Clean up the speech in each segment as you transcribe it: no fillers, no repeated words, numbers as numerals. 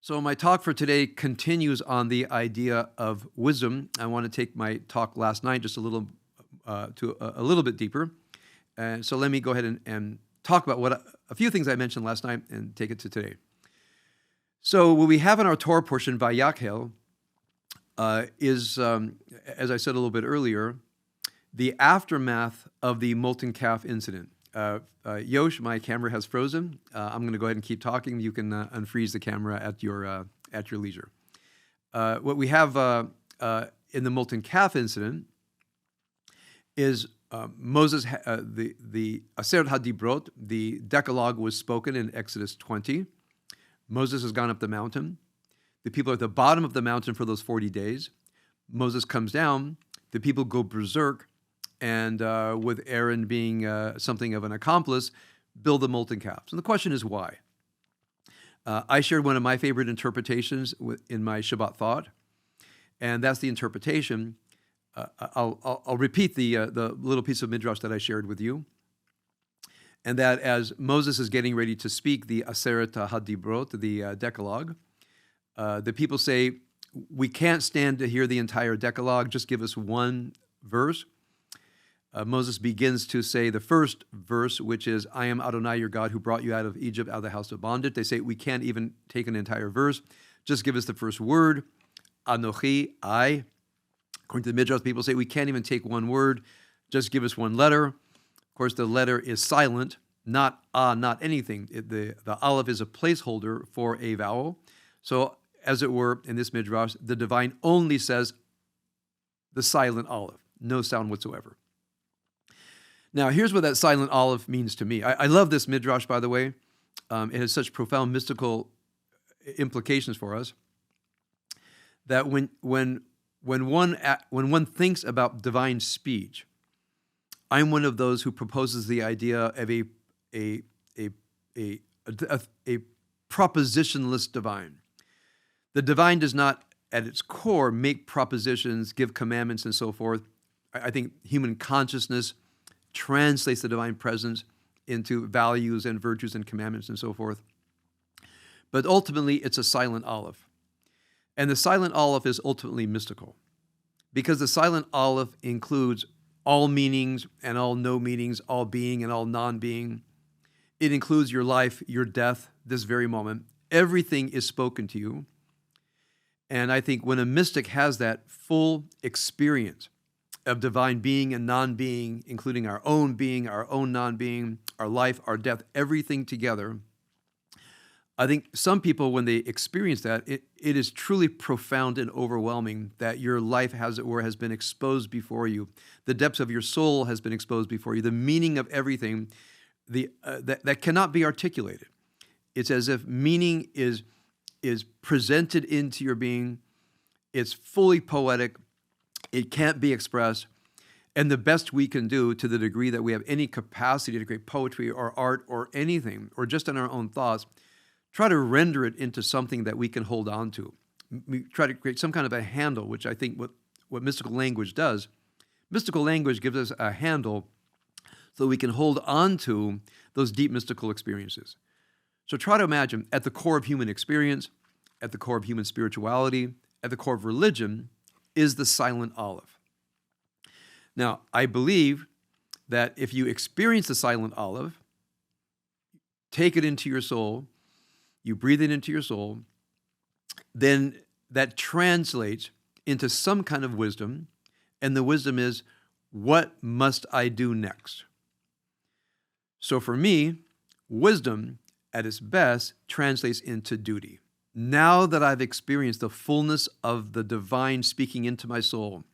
So my talk for today continues on the idea of wisdom. I want to take my talk last night just a little bit deeper. And so let me go ahead and talk about a few things I mentioned last night and take it to today. So what we have in our Torah portion, Vayakhel, is, as I said a little bit earlier, the aftermath of the molten calf incident. Yosh, my camera has frozen. I'm going to go ahead and keep talking. You can unfreeze the camera at your leisure. What we have in the molten calf incident is Moses, the Aseret HaDibrot, the Decalogue was spoken in Exodus 20. Moses has gone up the mountain. The people are at the bottom of the mountain for those 40 days. Moses comes down. The people go berserk. And with Aaron being something of an accomplice, build the molten calves. And the question is why? I shared one of my favorite interpretations in my Shabbat thought, and that's the interpretation. I'll repeat the little piece of midrash that I shared with you, and that as Moses is getting ready to speak the Aseret HaDibrot, the Decalogue, the people say, "We can't stand to hear the entire Decalogue. Just give us one verse." Moses begins to say the first verse, which is, "I am Adonai, your God, who brought you out of Egypt, out of the house of bondage." They say, "We can't even take an entire verse. Just give us the first word, Anochi, I." According to the Midrash, people say, "We can't even take one word. Just give us one letter." Of course, the letter is silent, not not anything. The aleph is a placeholder for a vowel. So, as it were, in this Midrash, the divine only says the silent aleph, no sound whatsoever. Now, here's what that silent aleph means to me. I love this midrash, by the way. It has such profound mystical implications for us that when one thinks about divine speech, I'm one of those who proposes the idea of a propositionless divine. The divine does not, at its core, make propositions, give commandments, and so forth. I think human consciousness translates the divine presence into values and virtues and commandments and so forth. But ultimately, it's a silent aleph. And the silent aleph is ultimately mystical because the silent aleph includes all meanings and all no meanings, all being and all non-being. It includes your life, your death, this very moment. Everything is spoken to you. And I think when a mystic has that full experience of divine being and non-being, including our own being, our own non-being, our life, our death, everything together, I think some people, when they experience that, it is truly profound and overwhelming that your life, as it were, has been exposed before you. The depths of your soul has been exposed before you. The meaning of everything that cannot be articulated. It's as if meaning is presented into your being. It's fully poetic. It can't be expressed. And the best we can do, to the degree that we have any capacity to create poetry or art or anything, or just in our own thoughts, try to render it into something that we can hold on to. We try to create some kind of a handle, which I think what mystical language does. Mystical language gives us a handle so we can hold on to those deep mystical experiences. So try to imagine, at the core of human experience, at the core of human spirituality, at the core of religion, is the silent aleph. Now, I believe that if you experience the silent aleph, take it into your soul, you breathe it into your soul, then that translates into some kind of wisdom, and the wisdom is, what must I do next? So for me, wisdom, at its best, translates into duty. Now that I've experienced the fullness of the divine speaking into my soul,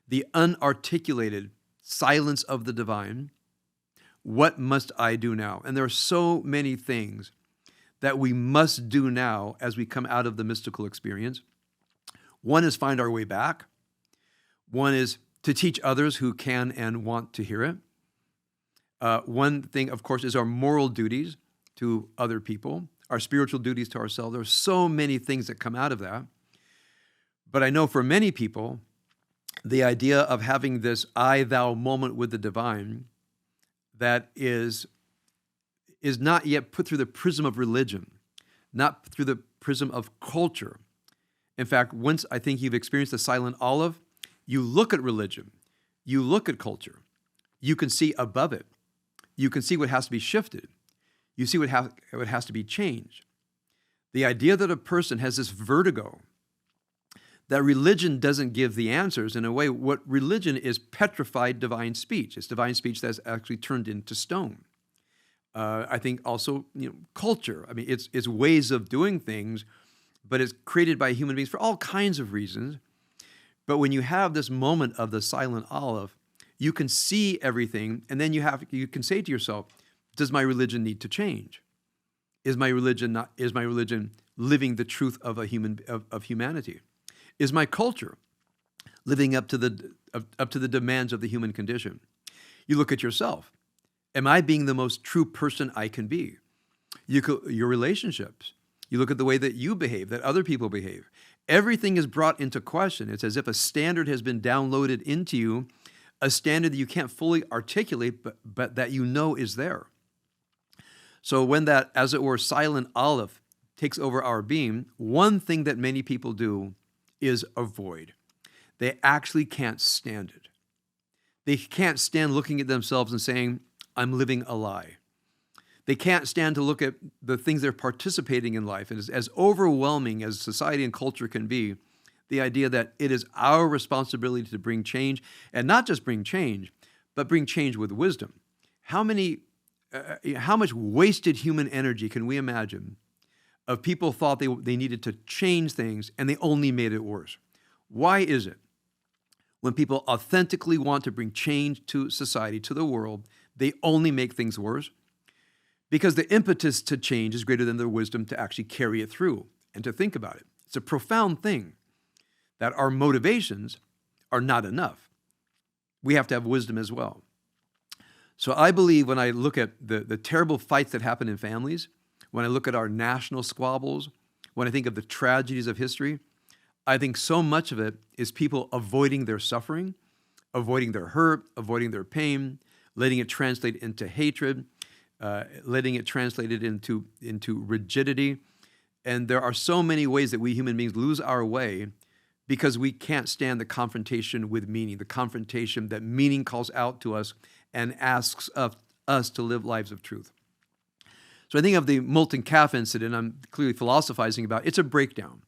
the unarticulated silence of the divine, what must I do now? And there are so many things that we must do now as we come out of the mystical experience. One is find our way back. One is to teach others who can and want to hear it. One thing, of course, is our moral duties to other people, our spiritual duties to ourselves. There are so many things that come out of that. But I know for many people, the idea of having this I-thou moment with the divine that is not yet put through the prism of religion, not through the prism of culture. In fact, once I think you've experienced the silent olive, you look at religion, you look at culture, you can see above it. You can see what has to be shifted. You see what has to be changed. The idea that a person has this vertigo, that religion doesn't give the answers. In a way, what religion is petrified divine speech. It's divine speech that's actually turned into stone. I think also, culture. I mean, it's ways of doing things, but it's created by human beings for all kinds of reasons. But when you have this moment of the silent olive, you can see everything, and then you can say to yourself, does my religion need to change? Is my religion living the truth of humanity? Is my culture living up to the demands of the human condition? You look at yourself. Am I being the most true person I can be? Your relationships. You look at the way that you behave, that other people behave. Everything is brought into question. It's as if a standard has been downloaded into you, a standard that you can't fully articulate, but that you know is there. So when that, as it were, silent olive takes over our being, one thing that many people do is avoid. They actually can't stand it. They can't stand looking at themselves and saying, I'm living a lie. They can't stand to look at the things they're participating in life. And as overwhelming as society and culture can be, the idea that it is our responsibility to bring change, and not just bring change, but bring change with wisdom. How much wasted human energy can we imagine of people thought they needed to change things and they only made it worse? Why is it when people authentically want to bring change to society, to the world, they only make things worse? Because the impetus to change is greater than their wisdom to actually carry it through and to think about it. It's a profound thing that our motivations are not enough. We have to have wisdom as well. So I believe when I look at the terrible fights that happen in families, when I look at our national squabbles, when I think of the tragedies of history, I think so much of it is people avoiding their suffering, avoiding their hurt, avoiding their pain, letting it translate into hatred, letting it translate it into rigidity. And there are so many ways that we human beings lose our way because we can't stand the confrontation with meaning, the confrontation that meaning calls out to us and asks of us to live lives of truth. So I think of the molten calf incident I'm clearly philosophizing about. It's a breakdown.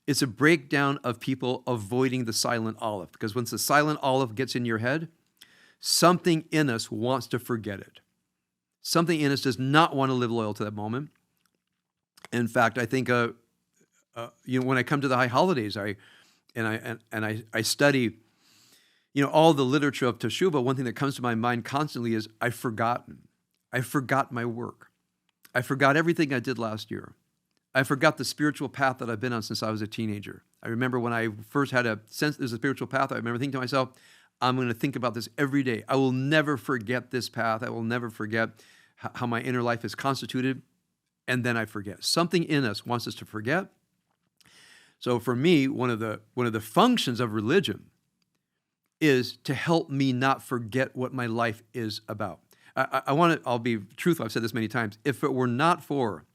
It's a breakdown of people avoiding the silent olive, because once the silent olive gets in your head, something in us wants to forget it. Something in us does not want to live loyal to that moment. In fact, I think when I come to the high holidays, I study all the literature of Teshuvah. One thing that comes to my mind constantly is I've forgotten. I forgot my work. I forgot everything I did last year. I forgot the spiritual path that I've been on since I was a teenager. I remember when I first had a sense there's a spiritual path, I remember thinking to myself, I'm going to think about this every day. I will never forget this path. I will never forget how my inner life is constituted. And then I forget. Something in us wants us to forget. So for me, one of the functions of religion is to help me not forget what my life is about. I'll be truthful, I've said this many times. If it were not for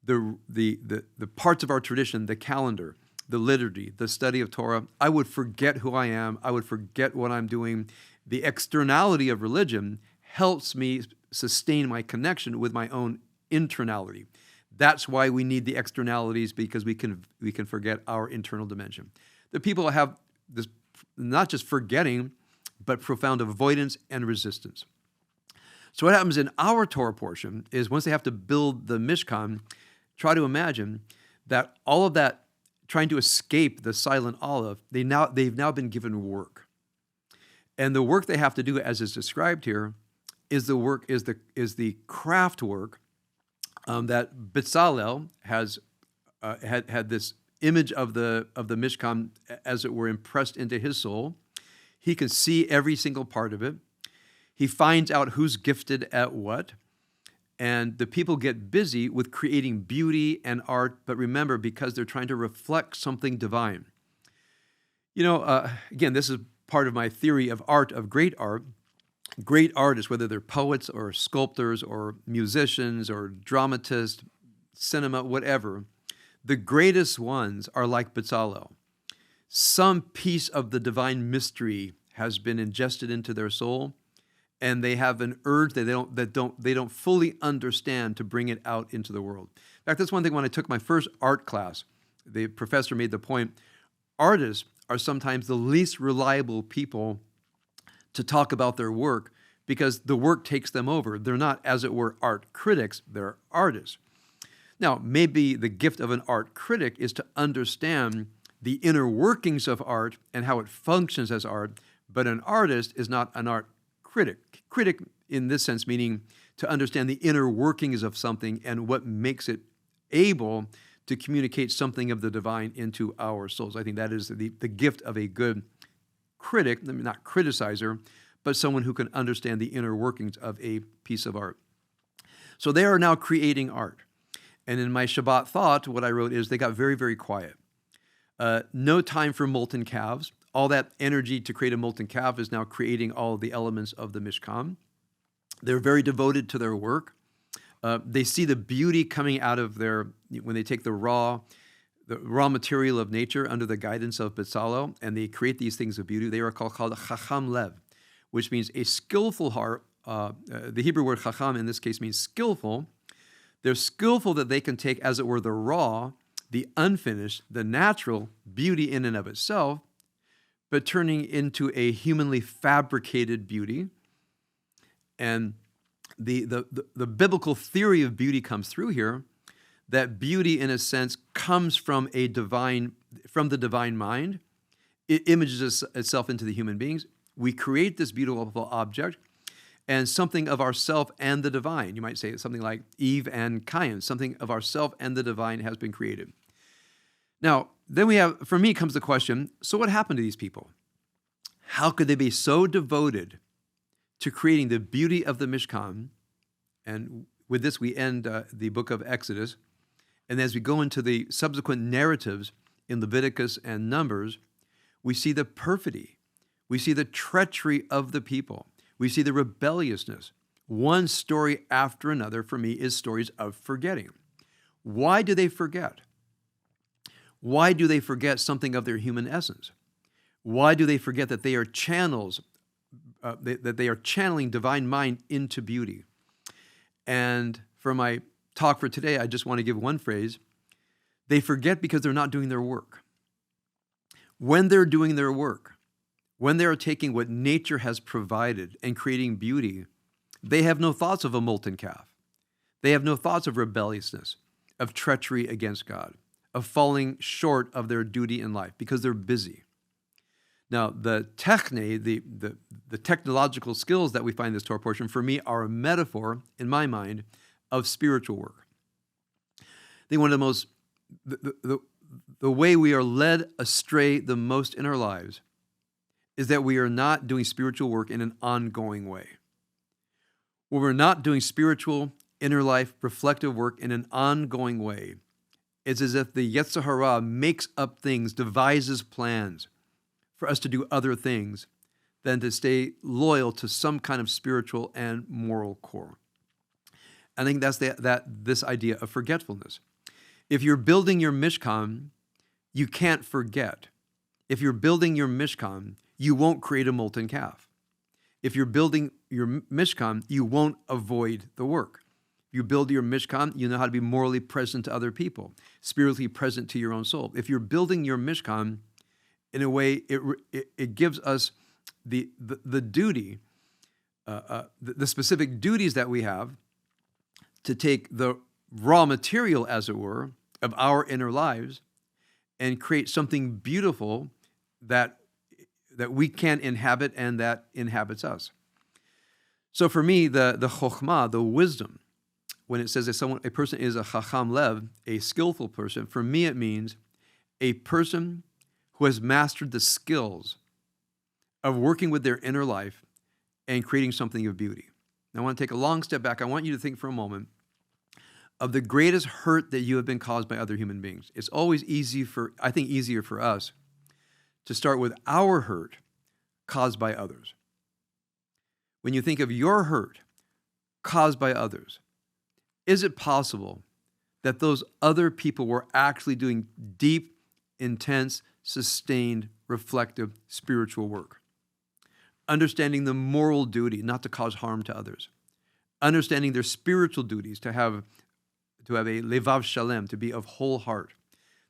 the parts of our tradition, the calendar, the liturgy, the study of Torah, I would forget who I am. I would forget what I'm doing. The externality of religion helps me sustain my connection with my own internality. That's why we need the externalities, because we can forget our internal dimension. The people have this not just forgetting, but profound avoidance and resistance. So what happens in our Torah portion is once they have to build the Mishkan, try to imagine that all of that trying to escape the silent olive, they've now been given work. And the work they have to do, as is described here, is the craft work that Bezalel has had this image of the Mishkan, as it were, impressed into his soul. He can see every single part of it. He finds out who's gifted at what. And the people get busy with creating beauty and art, but remember, because they're trying to reflect something divine. Again, this is part of my theory of art, of great art. Great artists, whether they're poets or sculptors or musicians or dramatists, cinema, whatever, The greatest ones are like Bezalel. Some piece of the divine mystery has been ingested into their soul, and they have an urge that they don't fully understand to bring it out into the world. In fact, that's one thing when I took my first art class, the professor made the point, artists are sometimes the least reliable people to talk about their work because the work takes them over. They're not, as it were, art critics, they're artists. Now, maybe the gift of an art critic is to understand the inner workings of art and how it functions as art, but an artist is not an art critic. Critic in this sense meaning to understand the inner workings of something and what makes it able to communicate something of the divine into our souls. I think that is the gift of a good critic, not criticizer, but someone who can understand the inner workings of a piece of art. So they are now creating art. And in my Shabbat thought, what I wrote is they got very, very quiet. No time for molten calves. All that energy to create a molten calf is now creating all of the elements of the Mishkan. They're very devoted to their work. They see the beauty coming out of when they take the raw material of nature under the guidance of Bezalel, and they create these things of beauty. They are called Chacham Lev, which means a skillful heart. The Hebrew word Chacham in this case means skillful. They're skillful that they can take, as it were, the raw, the unfinished, the natural beauty in and of itself, but turning into a humanly fabricated beauty. And the biblical theory of beauty comes through here, that beauty, in a sense, comes from the divine mind. It images itself into the human beings. We create this beautiful object, and something of ourself and the divine. You might say something like Eve and Cain, something of ourself and the divine has been created. Now, then for me comes the question, so what happened to these people? How could they be so devoted to creating the beauty of the Mishkan? And with this, we end the book of Exodus. And as we go into the subsequent narratives in Leviticus and Numbers, we see the perfidy. We see the treachery of the people. We see the rebelliousness. One story after another, for me, is stories of forgetting. Why do they forget? Why do they forget something of their human essence? Why do they forget that they are channels, that they are channeling divine mind into beauty? And for my talk for today, I just want to give one phrase. They forget because they're not doing their work. When they're doing their work, when they are taking what nature has provided and creating beauty, they have no thoughts of a molten calf. They have no thoughts of rebelliousness, of treachery against God, of falling short of their duty in life because they're busy. Now, the techne, the technological skills that we find in this Torah portion, for me, are a metaphor, in my mind, of spiritual work. I think one of the most, the way we are led astray the most in our lives is that we are not doing spiritual work in an ongoing way. When we're not doing spiritual, inner life, reflective work in an ongoing way, it's as if the Yetzer Hara makes up things, devises plans for us to do other things than to stay loyal to some kind of spiritual and moral core. I think that's this idea of forgetfulness. If you're building your Mishkan, you can't forget. If you're building your Mishkan, you won't create a molten calf. If you're building your Mishkan, you won't avoid the work. If you build your Mishkan, you know how to be morally present to other people, spiritually present to your own soul. If you're building your Mishkan, in a way, it gives us the duty, the specific duties that we have to take the raw material, as it were, of our inner lives and create something beautiful that we can inhabit and that inhabits us. So for me, the chokhmah, the wisdom, when it says that a person is a chacham lev, a skillful person, for me it means a person who has mastered the skills of working with their inner life and creating something of beauty. Now I want to take a long step back. I want you to think for a moment of the greatest hurt that you have been caused by other human beings. It's always easier for us to start with our hurt caused by others. When you think of your hurt caused by others, is it possible that those other people were actually doing deep, intense, sustained, reflective, spiritual work. Understanding the moral duty not to cause harm to others. Understanding their spiritual duties to have a levav shalem, to be of whole heart.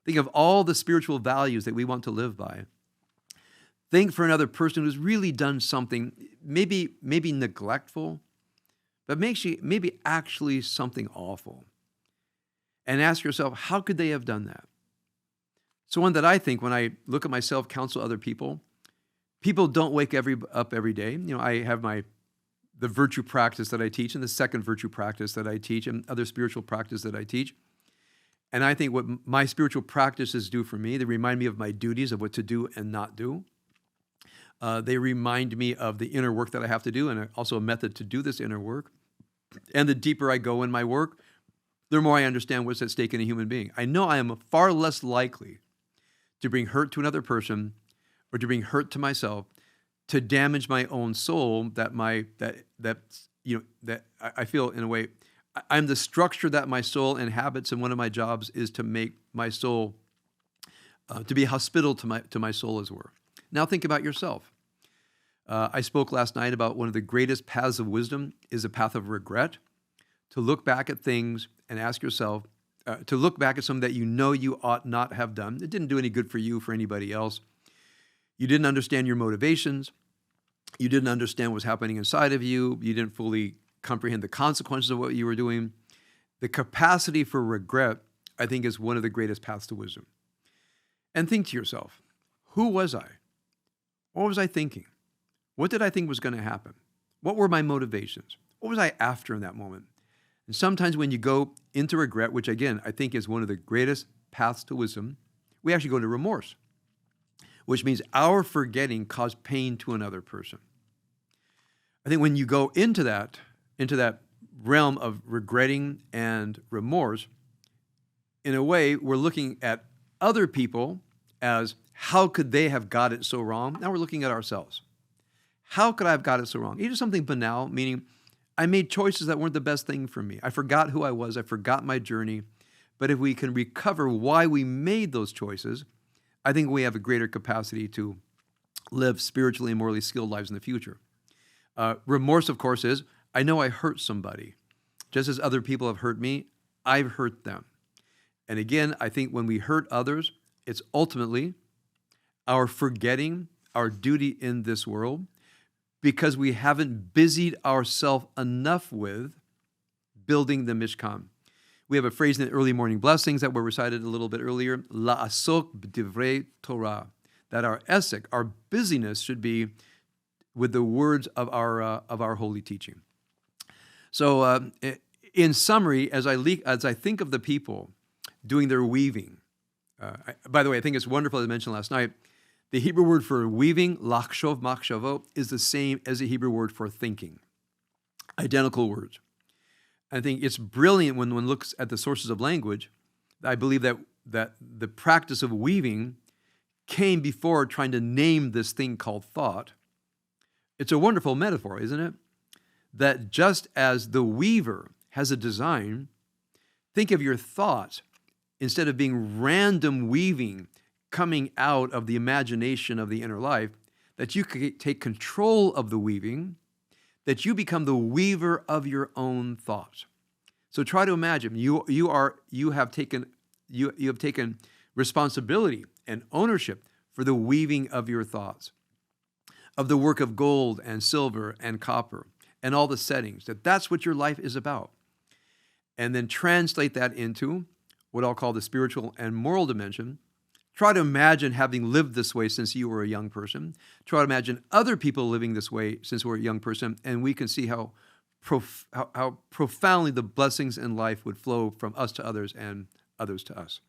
Think of all the spiritual values that we want to live by. Think for another person who's really done something, maybe neglectful, but maybe actually something awful. And ask yourself, how could they have done that? So one that I think when I look at myself, counsel other people don't wake up every day. I have the virtue practice that I teach and the second virtue practice that I teach and other spiritual practice that I teach. And I think what my spiritual practices do for me, they remind me of my duties, of what to do and not do. They remind me of the inner work that I have to do and also a method to do this inner work. And the deeper I go in my work, the more I understand what's at stake in a human being. I know I am far less likely to bring hurt to another person or to bring hurt to myself, to damage my own soul that I feel in a way, I'm the structure that my soul inhabits, and one of my jobs is to make my soul, to be hospitable to my soul as it were. Now think about yourself. I spoke last night about one of the greatest paths of wisdom is a path of regret, to look back at things and ask yourself, to look back at something that you know you ought not have done. It didn't do any good for you, for anybody else. You didn't understand your motivations. You didn't understand what's happening inside of you. You didn't fully comprehend the consequences of what you were doing. The capacity for regret, I think, is one of the greatest paths to wisdom. And think to yourself, who was I? What was I thinking? What did I think was going to happen? What were my motivations? What was I after in that moment? And sometimes when you go into regret, which again, I think is one of the greatest paths to wisdom, we actually go to remorse, which means our forgetting caused pain to another person. I think when you go into that realm of regretting and remorse, in a way, we're looking at other people as how could they have got it so wrong? Now we're looking at ourselves. How could I have got it so wrong? Even something banal, meaning I made choices that weren't the best thing for me. I forgot who I was. I forgot my journey. But if we can recover why we made those choices, I think we have a greater capacity to live spiritually and morally skilled lives in the future. Remorse, of course, is I know I hurt somebody. Just as other people have hurt me, I've hurt them. And again, I think when we hurt others, it's ultimately our forgetting our duty in this world because we haven't busied ourselves enough with building the Mishkan. We have a phrase in the early morning blessings that were recited a little bit earlier, la'asok b'divrei Torah, that our esek, our busyness should be with the words of our holy teaching. So in summary, as I think of the people doing their weaving, by the way, I think it's wonderful, as I mentioned last night, the Hebrew word for weaving, lachshov, machshavo, is the same as the Hebrew word for thinking. Identical words. I think it's brilliant when one looks at the sources of language. I believe that the practice of weaving came before trying to name this thing called thought. It's a wonderful metaphor, isn't it? That just as the weaver has a design, think of your thoughts, instead of being random weaving coming out of the imagination of the inner life, that you could take control of the weaving, that you become the weaver of your own thoughts. So try to imagine you have taken responsibility and ownership for the weaving of your thoughts, of the work of gold and silver and copper and all the settings, that's what your life is about. And then translate that into what I'll call the spiritual and moral dimension. Try to imagine having lived this way since you were a young person. Try to imagine other people living this way since we're a young person, and we can see how profoundly the blessings in life would flow from us to others and others to us.